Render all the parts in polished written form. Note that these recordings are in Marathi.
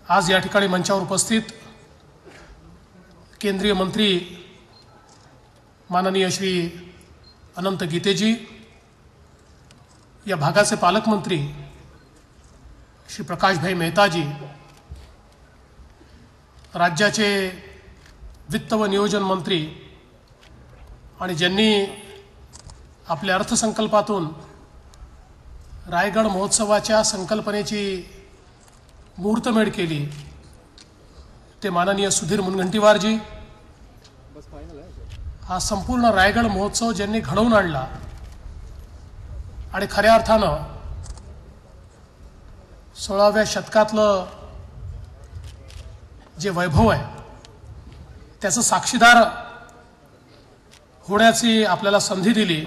आज या ठिकाणी मंचावर उपस्थित केंद्रीय मंत्री माननीय श्री अनंत गीतेजी, या भागाचे पालकमंत्री श्री प्रकाशभाई मेहताजी, राज्याचे वित्त व नियोजन मंत्री आणि ज्यांनी आपल्या अर्थसंकल्पातून रायगड महोत्सवाच्या संकल्पनेची मुहूर्तमेढ केली ते माननीय सुधीर मुनगंटीवारजी, हा संपूर्ण रायगड महोत्सव ज्यांनी घडवून आणला आणि खऱ्या अर्थानं 16व्या शतकातलं जे वैभव आहे त्याचं साक्षीदार होण्याची आपल्याला संधी दिली,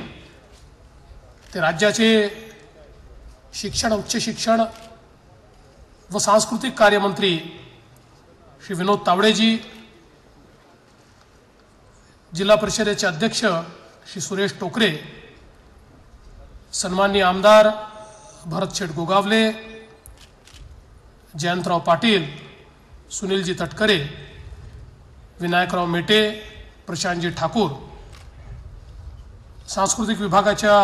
ते राज्याचे शिक्षण, उच्च शिक्षण व सांस्कृतिक कार्यमंत्री श्री विनोद तावडेजी, जिल्हा परिषदेचे अध्यक्ष श्री सुरेश टोकरे, सन्माननीय आमदार भरतशेठ गोगावले, जयंतराव पाटील, सुनीलजी तटकरे, विनायकराव मेटे, प्रशांतजी ठाकूर, सांस्कृतिक विभागाच्या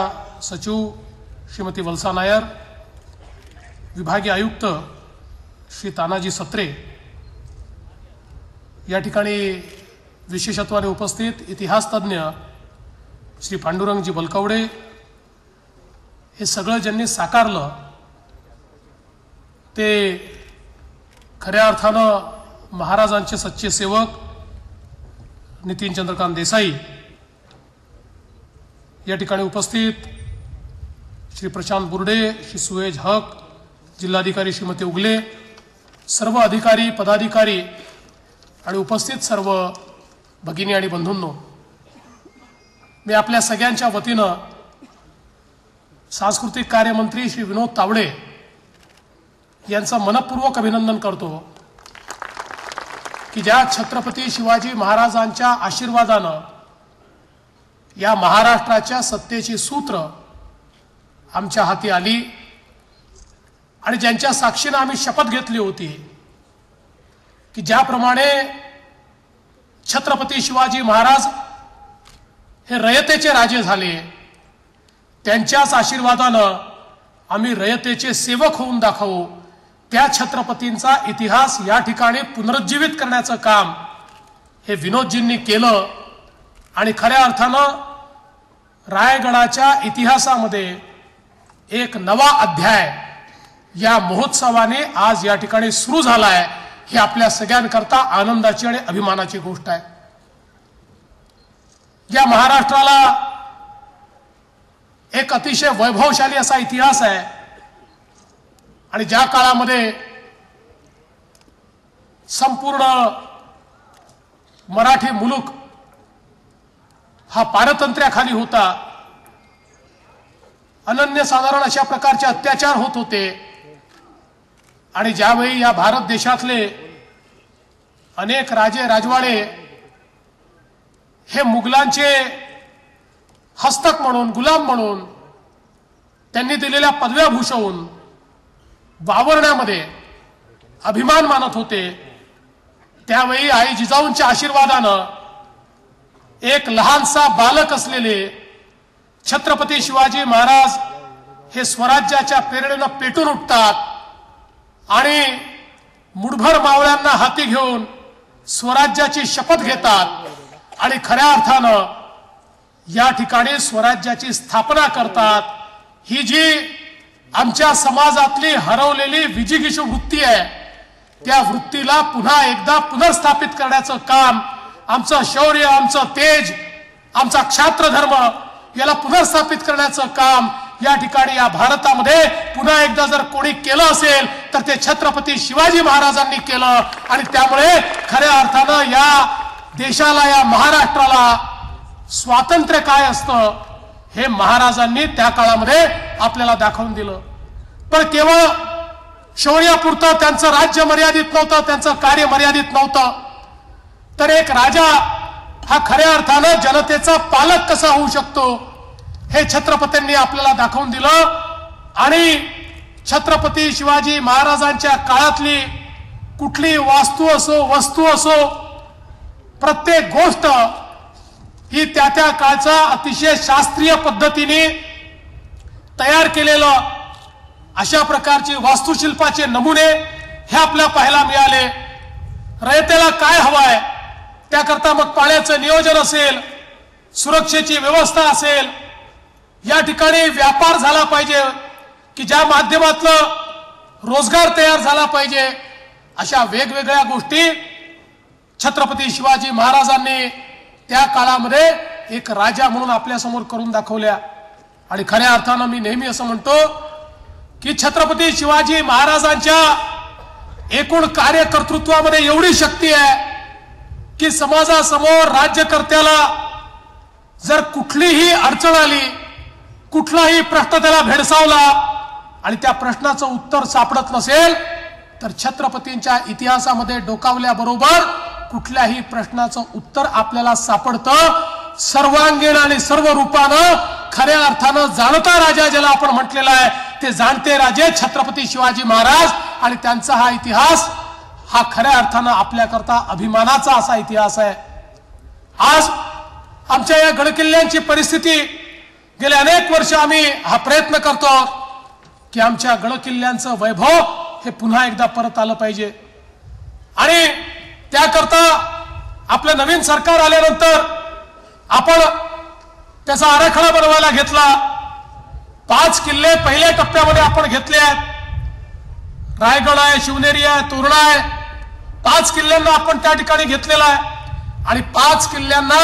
सचिव श्रीमती वल्सा नायर, विभागीय आयुक्त श्री तानाजी सत्रे, या ठिकाणी विशेषत्वाने उपस्थित इतिहास तज्ञ श्री पांडुरंगजी बलकवडे, हे सगळं ज्यांनी साकारलं ते खऱ्या अर्थानं महाराजांचे सच्चे सेवक नितीन चंद्रकांत देसाई, या ठिकाणी उपस्थित श्री प्रशांत बुर्डे, श्री सुएज हक, जिल्हाधिकारी श्रीमती उगले, सर्व अधिकारी पदाधिकारी आणि उपस्थित सर्व भगिनी आणि बंधूंनो, मी आपल्या सगळ्यांच्या वतीनं सांस्कृतिक कार्यमंत्री श्री विनोद तावडे यांचं मनपूर्वक अभिनंदन करतो की ज्या छत्रपती शिवाजी महाराजांच्या आशीर्वादानं या महाराष्ट्राच्या सत्तेची सूत्र आमच्या हाती आली आणि ज्यांच्या साक्षीनं आम्ही शपथ घेतली होती की ज्याप्रमाणे छत्रपती शिवाजी महाराज हे रयतेचे राजे झाले, त्यांच्याच आशीर्वादानं आम्ही रयतेचे सेवक होऊन दाखवू, त्या छत्रपतींचा इतिहास या ठिकाणी पुनरुज्जीवित करण्याचं काम हे विनोदजींनी केलं आणि खऱ्या अर्थानं रायगडाच्या इतिहासामध्ये एक नवा अध्याय या महोत्सवाने आज या ठिकाणी सुरू झालाय, ही आपल्या सगळ्यांकरता आनंदाची आणि अभिमानाची गोष्ट आहे। या महाराष्ट्राला एक अतिशय वैभवशाली असा इतिहास आहे आणि ज्या काळामध्ये संपूर्ण मराठी मुलूक हा पारतंत्र्याखाली होता, अनन्यसाधारण अशा प्रकारचे अत्याचार होत होते आणि ज्यावेळी या भारत देशातले अनेक राजे राजवाडे हे मुघलांचे हस्तक म्हणून, गुलाम म्हणून त्यांनी दिलेल्या पदव्या भूषवून वावरण्यामध्ये अभिमान मानत होते, त्यावेळी आई जिजाऊंच्या आशीर्वादानं एक लहानसा बालक असलेले छत्रपती शिवाजी महाराज हे स्वराज्याच्या प्रेरणेनं पेटून उठतात आणि मुठभर मावळ्यांना हाती घेऊन स्वराज्याची शपथ घेतात आणि खऱ्या अर्थानं या ठिकाणी स्वराज्याची स्थापना करतात। ही जी आमच्या समाजातली हरवलेली विजिगीषू वृत्ती आहे, त्या वृत्तीला पुन्हा एकदा पुनर्स्थापित करण्याचं काम, आमचं शौर्य, आमचं तेज, आमचा क्षात्र धर्म याला पुनर्स्थापित करण्याचं काम या ठिकाणी या भारतामध्ये पुन्हा एकदा जर कोणी केलं असेल तर ते छत्रपती शिवाजी महाराजांनी केलं आणि त्यामुळे खऱ्या अर्थानं या देशाला, या महाराष्ट्राला स्वातंत्र्य काय असतं हे महाराजांनी त्या काळामध्ये आपल्याला दाखवून दिलं। पण केवळ शौर्यापुरतं त्यांचं राज्य मर्यादित नव्हतं, त्यांचं कार्य मर्यादित नव्हतं, तर एक राजा हा खऱ्या अर्थानं जनतेचा पालक कसा होऊ शकतो हे छत्रपतींनी आपल्याला दाखवून दिलं आणि छत्रपती शिवाजी महाराजांच्या काळातली कुठली वास्तू असो वस्तू असो प्रत्येक गोष्ट ही त्या त्या काळचा अतिशय शास्त्रीय पद्धतीने तयार केलेलं अशा प्रकारचे वास्तुशिल्पाचे नमुने हे आपल्याला पाहायला मिळाले। रयतेला काय हवंय त्याकरता मग पाण्याचं नियोजन असेल, सुरक्षेची व्यवस्था असेल, या ठिकाणी व्यापार झाला पाहिजे की ज्या माध्यमातून रोजगार तयार झाला पाहिजे, अशा वेगवेगळ्या गोष्टी छत्रपती शिवाजी महाराजांनी त्या काळामध्ये एक राजा म्हणून आपल्या समोर करून दाखवल्या। आणि खऱ्या अर्थानं मी नेहमी असं म्हणतो की छत्रपती शिवाजी महाराजांच्या एकूण कार्यकर्तृत्वामध्ये एवढी शक्ती आहे की समाजासमोर राज्यकर्त्याला जर कुठलीही अडचण आली, कुठलाही प्रश्न त्याला भेडसावला आणि त्या प्रश्नाचं उत्तर सापडत नसेल तर छत्रपतींच्या इतिहासामध्ये डोकावल्याबरोबर कुठल्याही प्रश्नाचं उत्तर आपल्याला सापडतं। सर्वांगीण आणि सर्व रूपानं खऱ्या अर्थानं जाणता राजा ज्याला आपण म्हटलेला आहे ते जाणते राजे छत्रपती शिवाजी महाराज, आणि त्यांचा हा इतिहास हा खऱ्या अर्थानं आपल्याकरता अभिमानाचा असा इतिहास आहे। आज आमच्या या गडकिल्ल्यांची परिस्थिती गेले अनेक वर्ष आम्ही हा प्रयत्न करतो की आमच्या गडकिल्ल्यांचं वैभव हे पुन्हा एकदा परत आलं पाहिजे। आणि त्याकरता आपलं नवीन सरकार आल्यानंतर आपण त्याचा आराखडा बनवायला घेतला। 5 किल्ले पहिल्या टप्प्यामध्ये आपण घेतले आहेत। रायगड आहे, शिवनेरी आहे, तोरणा आहे, 5 किल्ल्यांना आपण त्या ठिकाणी घेतलेला आहे आणि 5 किल्ल्यांना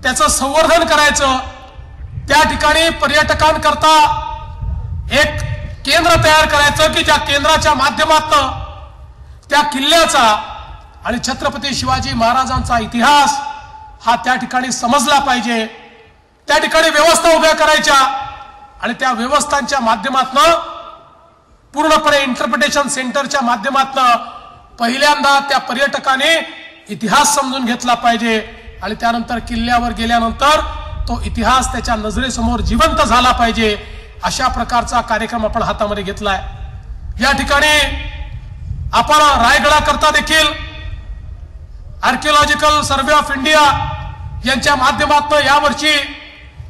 त्याचं संवर्धन करायचं। त्या ठिकाणी पर्यटकांकरता एक केंद्र तयार करायचं की ज्या केंद्राच्या माध्यमातून त्या किल्ल्याचा आणि छत्रपती शिवाजी महाराजांचा इतिहास हा त्या ठिकाणी समजला पाहिजे। त्या ठिकाणी व्यवस्था उभ्या करायच्या आणि त्या व्यवस्थांच्या माध्यमातून पूर्णपणे इंटरप्रिटेशन सेंटरच्या माध्यमातून पहिल्यांदा त्या पर्यटकाने इतिहास समजून घेतला पाहिजे आणि त्यानंतर किल्ल्यावर गेल्यानंतर तो इतिहास त्याच्या नजरेसमोर जिवंत झाला पाहिजे। अशा प्रकारचा कार्यक्रम आपण हातामध्ये घेतलाय। या ठिकाणी आपण रायगडाकरता देखील आर्किओलॉजिकल सर्व्हे ऑफ इंडिया यांच्या माध्यमातून यावर्षी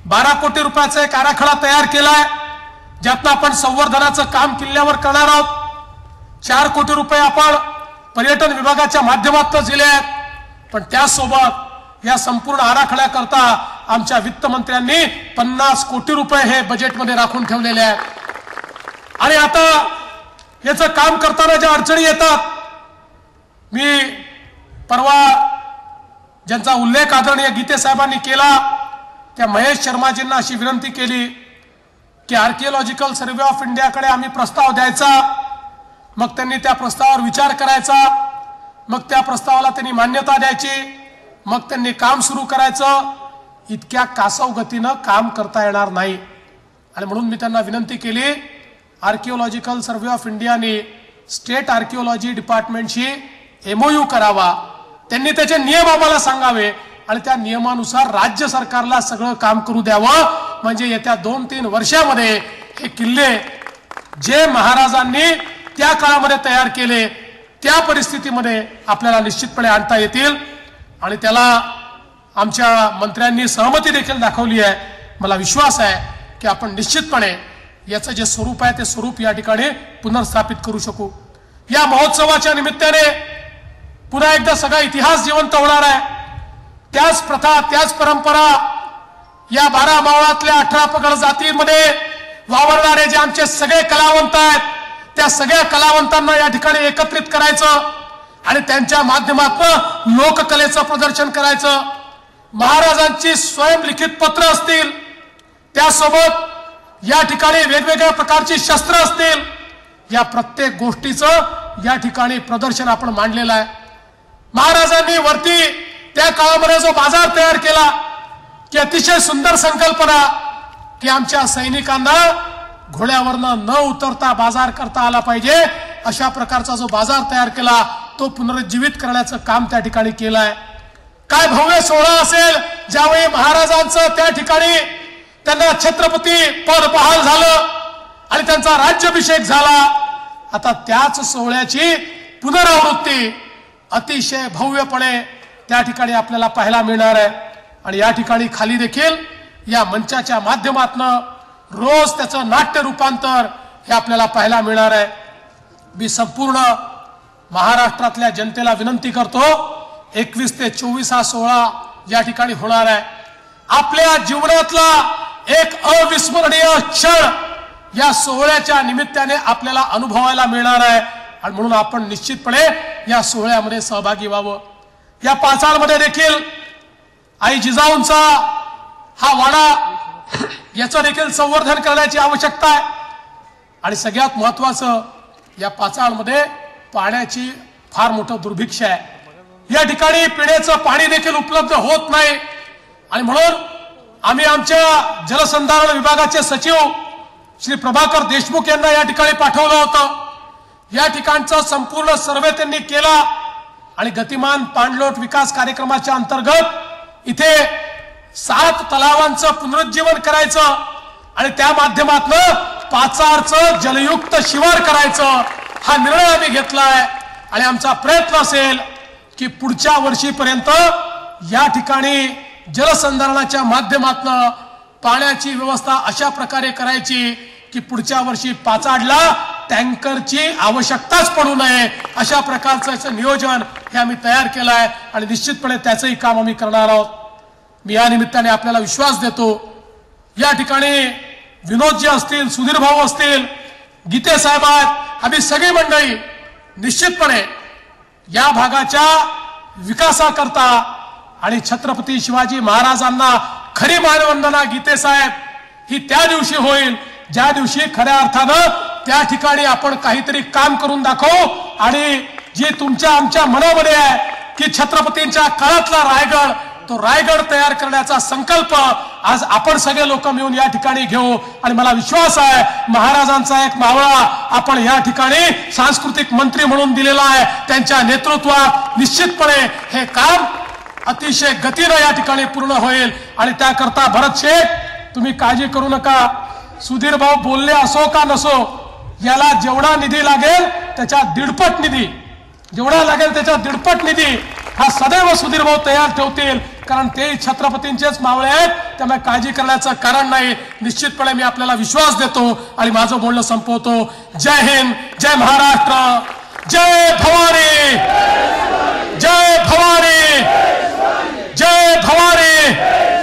12 कोटी रुपयाचा एक आराखडा तयार केलाय, ज्यातून आपण संवर्धनाचं काम किल्ल्यावर करणार आहोत। 4 कोटी रुपये आपण पर्यटन विभागाच्या माध्यमातून दिले आहेत, पण त्यासोबत या संपूर्ण आराखड्याकरता आमच्या वित्तमंत्र्यांनी 50 कोटी रुपये हे बजेटमध्ये राखून ठेवलेले आहेत। आणि आता याचं काम करताना ज्या अडचणी येतात, मी परवा ज्यांचा उल्लेख आदरणीय गीते साहेबांनी केला त्या महेश शर्माजींना अशी विनंती केली की आर्किओलॉजिकल सर्व्हे ऑफ इंडियाकडे आम्ही प्रस्ताव द्यायचा, मग त्यांनी त्या प्रस्तावावर विचार करायचा, मग त्या प्रस्तावाला त्यांनी मान्यता द्यायची, मग त्यांनी काम सुरू करायचं। इतक्या कासव गतीनं काम करता येणार नाही आणि म्हणून मी त्यांना विनंती केली आर्किओलॉजिकल सर्व्हे ऑफ इंडियाने स्टेट आर्किओलॉजी डिपार्टमेंटशी MOU करावा, त्यांनी त्याचे नियम आम्हाला सांगावे आणि त्या नियमानुसार राज्य सरकारला सगळं काम करू द्यावं, म्हणजे येत्या 2-3 वर्षामध्ये हे किल्ले जे महाराजांनी त्या काळामध्ये तयार केले त्या परिस्थितीमध्ये आपल्याला निश्चितपणे आणता येतील। आणि त्याला आमच्या मंत्र्यांनी सहमती देखील दाखवली आहे। मला विश्वास आहे की आपण निश्चितपणे याचं जे स्वरूप आहे ते स्वरूप या ठिकाणी पुनर्स्थापित करू शकू। या महोत्सवाच्या निमित्ताने पुन्हा एकदा सगळा इतिहास जिवंत होणार आहे। त्याच प्रथा, त्याच परंपरा या 12 मावळातल्या 18 पगड जातीमध्ये वावरणारे जे आमचे सगळे कलावंत आहेत, त्या सगळ्या कलावंतांना या ठिकाणी एकत्रित करायचं आणि त्यांच्या माध्यमातून लोककलेचं प्रदर्शन करायचं। महाराजांची स्वयंलिखित पत्र असतील, त्यासोबत या ठिकाणी वेगवेगळ्या प्रकारची शस्त्र असतील, या प्रत्येक गोष्टीचं या ठिकाणी प्रदर्शन आपण मांडलेलं आहे। महाराजांनी वरती त्या काळामध्ये जो बाजार तयार केला की अतिशय सुंदर संकल्पना की आमच्या सैनिकांना घोड्यावरनं न उतरता बाजार करता आला पाहिजे, अशा प्रकारचा जो बाजार तयार केला तो पुनरुज्जीवित करण्याचं काम त्या ठिकाणी केलंय। काय भव्य सोहळा असेल ज्यावेळी महाराजांचं त्या ठिकाणी त्यांना छत्रपती पद बहाल झालं आणि त्यांचा राज्याभिषेक झाला। आता त्याच सोहळ्याची पुनरावृत्ती अतिशय भव्यपणे त्या ठिकाणी आपल्याला पाहायला मिळणार आहे। आणि या ठिकाणी खाली देखील या मंचाच्या माध्यमातून रोज त्याचं नाट्य रूपांतर हे आपल्याला पाहायला मिळणार आहे। मी संपूर्ण महाराष्ट्रातल्या जनतेला विनंती करतो, 21 ते 24 हा सोहळा या ठिकाणी होणार आहे। आपल्या जीवनातला एक अविस्मरणीय क्षण या सोहळ्याच्या निमित्ताने आपल्याला अनुभवायला मिळणार आहे आणि म्हणून आपण निश्चितपणे या सोहळ्यामध्ये सहभागी व्हावं। या पाचाळमध्ये देखील आई जिजाऊंचा हा वाडा याचं देखील संवर्धन करण्याची आवश्यकता आहे। आणि सगळ्यात महत्त्वाचं, या पाचाळमध्ये पाण्याची फार मोठं दुर्भिक्ष आहे। या ठिकाणी पिण्याचं पाणी देखील उपलब्ध होत नाही आणि म्हणून आम्ही आमच्या जलसंधारण विभागाचे सचिव श्री प्रभाकर देशमुख यांना या ठिकाणी पाठवलं होतं। या ठिकाणचा संपूर्ण सर्वे त्यांनी केला आणि गतिमान पाणलोट विकास कार्यक्रमाच्या अंतर्गत इथे 7 तलावांचं पुनरुज्जीवन करायचं आणि त्या माध्यमातून पाचारचं जलयुक्त शिवार करायचं हा निर्णय आम्ही घेतलाय। आणि आमचा प्रयत्न असेल की पुढच्या वर्षीपर्यंत या ठिकाणी जलसंधारणाच्या माध्यमातून पाण्याची व्यवस्था अशा प्रकारे करायची की पुढच्या वर्षी पाचाडला टँकरची आवश्यकताच पडू नये, अशा प्रकारचं नियोजन हे आम्ही तयार केलं आहे आणि निश्चितपणे त्याचंही काम आम्ही करणार आहोत। मी या निमित्ताने आपल्याला विश्वास देतो, या ठिकाणी विनोदजी असतील, सुधीर भाऊ असतील, गीते साहेब आहेत, आम्ही सगळी मंडळी निश्चितपणे या भागाच्या विकासाकरता आणि छत्रपती शिवाजी महाराजांना खरी मानवंदना गीते साहेब ही त्या दिवशी होईल ज्या दिवशी खऱ्या अर्थानं त्या ठिकाणी आपण काहीतरी काम करून दाखवू आणि जे तुमच्या आमच्या मनामध्ये आहे की छत्रपतींच्या काळातला रायगड, तो रायगड तयार करण्याचा संकल्प आज आपण सगळे लोक मिळून या ठिकाणी घेऊ। आणि मला विश्वास आहे महाराजांचा एक मावळा आपण या ठिकाणी सांस्कृतिक मंत्री म्हणून दिलेला आहे, त्यांच्या नेतृत्वात निश्चितपणे हे काम अतिशय गतीने या ठिकाणी पूर्ण होईल। आणि त्याकरता भरत शेठ तुम्ही काळजी करू नका, सुधीर भाऊ बोलले असो का नसो, याला जेवढा निधी लागेल त्याच्या 1.5 निधी, जेवढा लागेल त्याच्या 1.5 निधी हा सदैव सुधीर भाऊ तयार ठेवतील, कारण ते छत्रपतींचेच मावळे आहेत, त्यामुळे काळजी करण्याचं कारण नाही। निश्चितपणे मी आपल्याला विश्वास देतो आणि माझं बोलणं संपवतो। जय हिंद, जय महाराष्ट्र, जय भवानी, जय भवानी, जय भवानी।